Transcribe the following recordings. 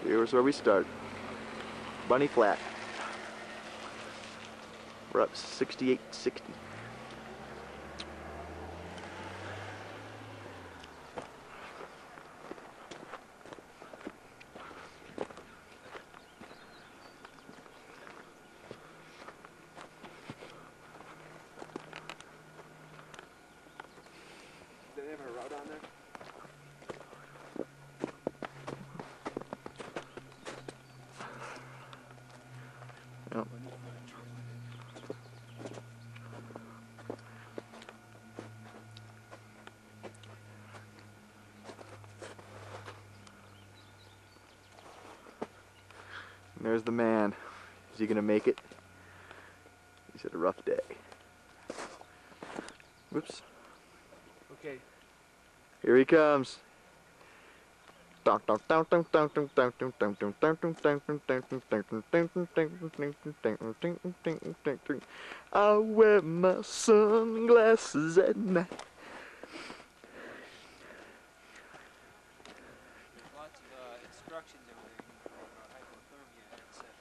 Here's where we start. Bunny Flat. We're up 6860. Do they have a route on there? Yep. And there's the man. Is he gonna make it? He's had a rough day. Whoops. Okay. Here he comes. I wear my sunglasses at night. Lots of instructions over there for hypothermia, etc.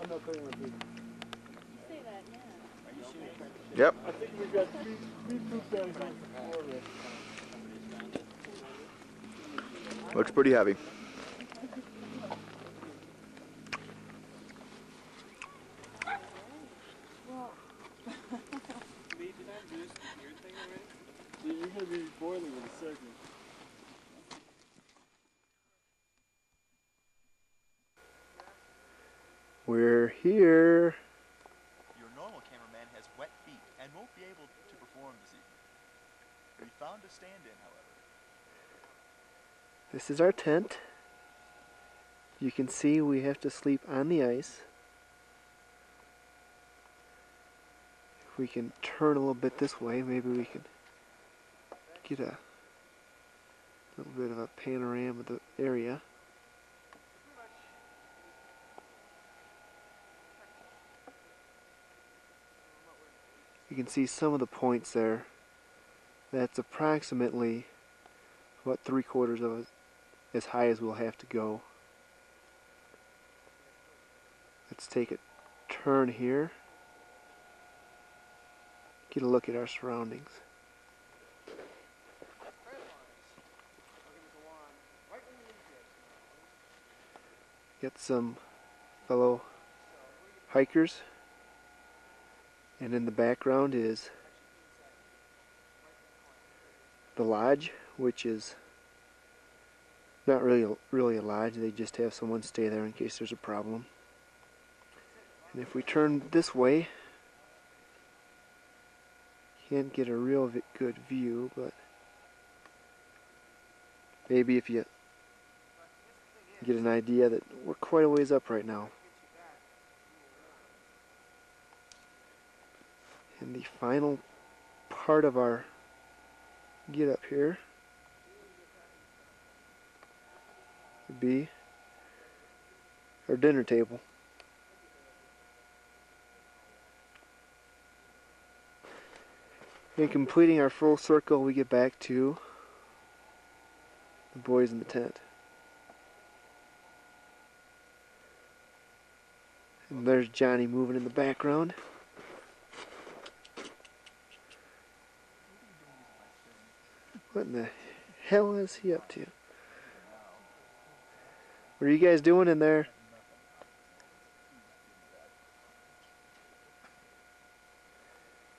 I'm not playing with you. Say that now. Are you sure? Yep. I think we've got three troop guys on the floor there. Looks pretty heavy. Lee, did I do this weird thing already? Yeah, you're going to be boiling in a second. We're here. Your normal cameraman has wet feet and won't be able to perform this evening. We found a stand-in, however. This is our tent. You can see we have to sleep on the ice. If we can turn a little bit this way, maybe we can get a little bit of a panorama of the area. You can see some of the points there. That's approximately about 3/4 of as high as we'll have to go. Let's take a turn here. Get a look at our surroundings. Got some fellow hikers, and in the background is the lodge, which is not really a lodge. They just have someone stay there in case there's a problem. And if we turn this way, can't get a real good view, but maybe if you get an idea that we're quite a ways up right now. And the final part of our get up here would be our dinner table. And completing our full circle, we get back to the boys in the tent. And there's Johnny moving in the background. What in the hell is he up to? What are you guys doing in there?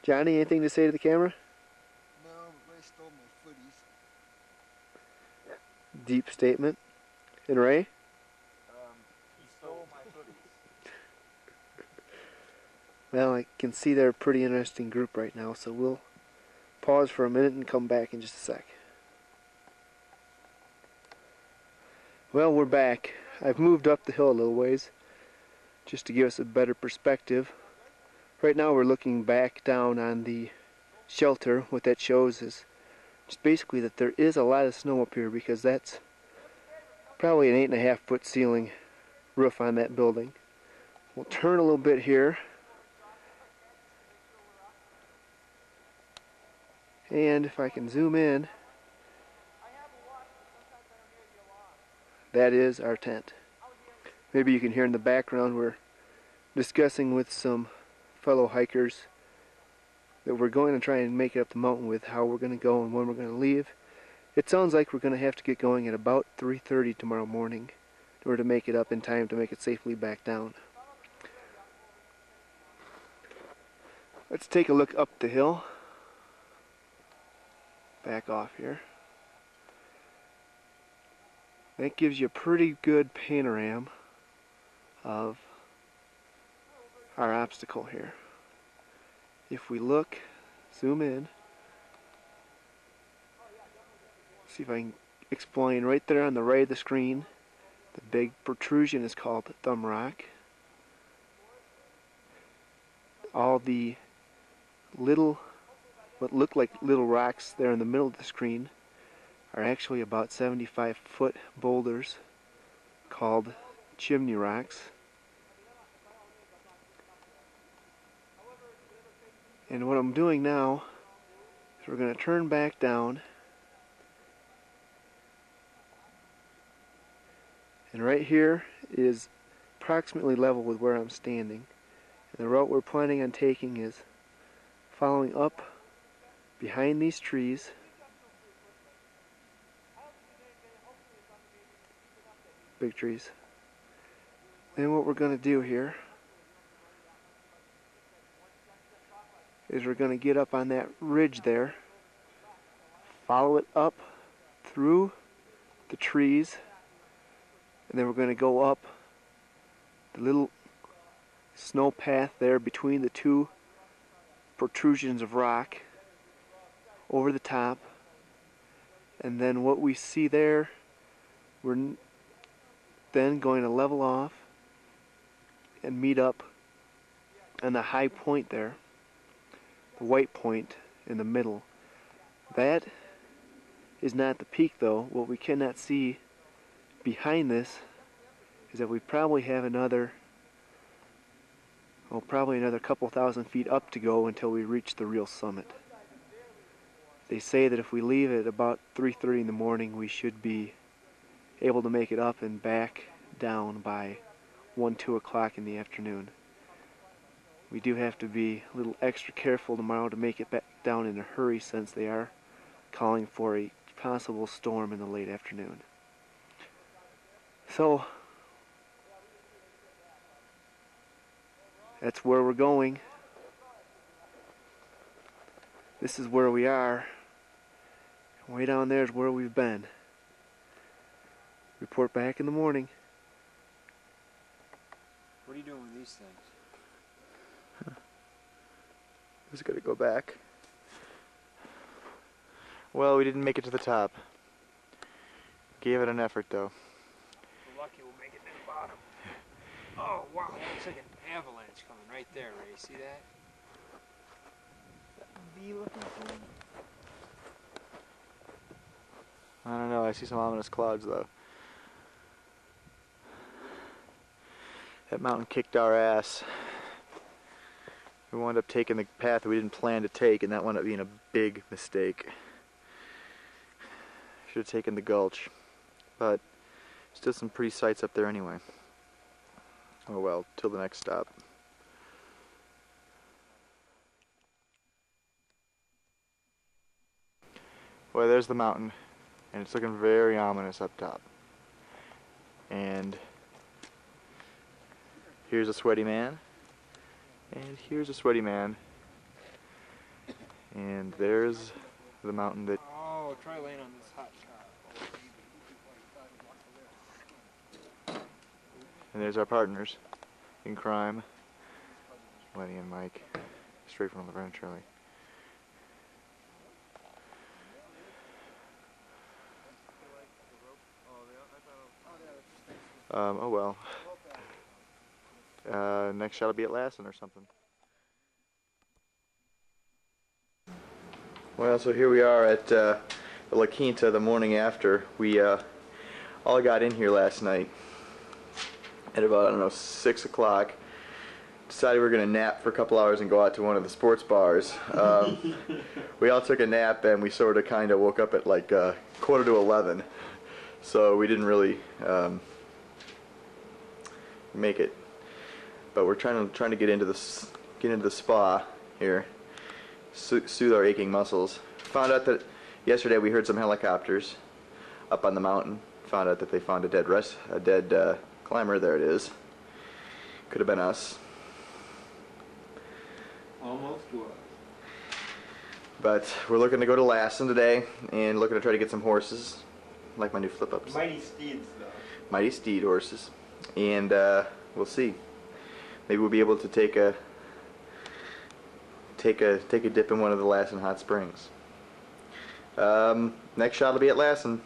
Johnny, anything to say to the camera? No, Ray stole my footies. Deep statement. And Ray? He stole my footies. Well, I can see they're a pretty interesting group right now, so we'll pause for a minute and come back in just a sec. Well, we're back. I've moved up the hill a little ways just to give us a better perspective. Right now we're looking back down on the shelter. What that shows is just basically that there is a lot of snow up here, because that's probably an 8.5 foot ceiling roof on that building. We'll turn a little bit here. And if I can zoom in, that is our tent. Maybe you can hear in the background we're discussing with some fellow hikers that we're going to try and make it up the mountain with, how we're going to go and when we're going to leave. It sounds like we're going to have to get going at about 3:30 tomorrow morning in order to make it up in time to make it safely back down. Let's take a look up the hill. Back off here. That gives you a pretty good panorama of our obstacle here. If we look, zoom in, see if I can explain. Right there on the right of the screen, the big protrusion is called Thumb Rock. All the little, what look like little rocks there in the middle of the screen are actually about 75-foot boulders called chimney rocks. And what I'm doing now is we're going to turn back down, and right here is approximately level with where I'm standing. And the route we're planning on taking is following up behind these trees, big trees. Then what we're going to do here is we're going to get up on that ridge there, follow it up through the trees, and then we're going to go up the little snow path there between the two protrusions of rock over the top. And then what we see there, we're then going to level off and meet up on the high point there, the white point in the middle. That is not the peak though. What we cannot see behind this is that we probably have another, probably another couple thousand feet up to go until we reach the real summit. They say that if we leave at about 3:30 in the morning, we should be able to make it up and back down by 1-2 o'clock in the afternoon. We do have to be a little extra careful tomorrow to make it back down in a hurry, since they are calling for a possible storm in the late afternoon. So that's where we're going. This is where we are. Way down there is where we've been. Report back in the morning. What are you doing with these things? Just gotta go back. Well, we didn't make it to the top. Gave it an effort though. We're lucky we'll make it to the bottom. Oh wow, that looks like an avalanche coming right there, Ray. See that? That bee looking thing? I don't know, I see some ominous clouds though. That mountain kicked our ass. We wound up taking the path that we didn't plan to take, and that wound up being a big mistake. Should have taken the gulch, but still some pretty sights up there anyway. Oh well, till the next stop. Well, there's the mountain, and it's looking very ominous up top. And here's a sweaty man. And here's a sweaty man. And there's the mountain that... Oh, try laying on this hot shot. And there's our partners in crime, Lenny and Mike, straight from Laverne and Shirley. Oh well. Next shot will be at Lassen or something. Well, so here we are at La Quinta the morning after. We all got in here last night at about, I don't know, 6 o'clock. decided we were going to nap for a couple hours and go out to one of the sports bars. We all took a nap and we sort of kind of woke up at like 11:45. So we didn't really make it. But we're trying to get into the spa here, soothe our aching muscles. Found out that yesterday we heard some helicopters up on the mountain. Found out that they found a dead climber. There it is. Could have been us. Almost was. But we're looking to go to Lassen today and looking to try to get some horses. Like my new flip-ups. Mighty steeds, though. Mighty steed horses. And we'll see. Maybe we'll be able to take a dip in one of the Lassen hot springs. Next shot will be at Lassen.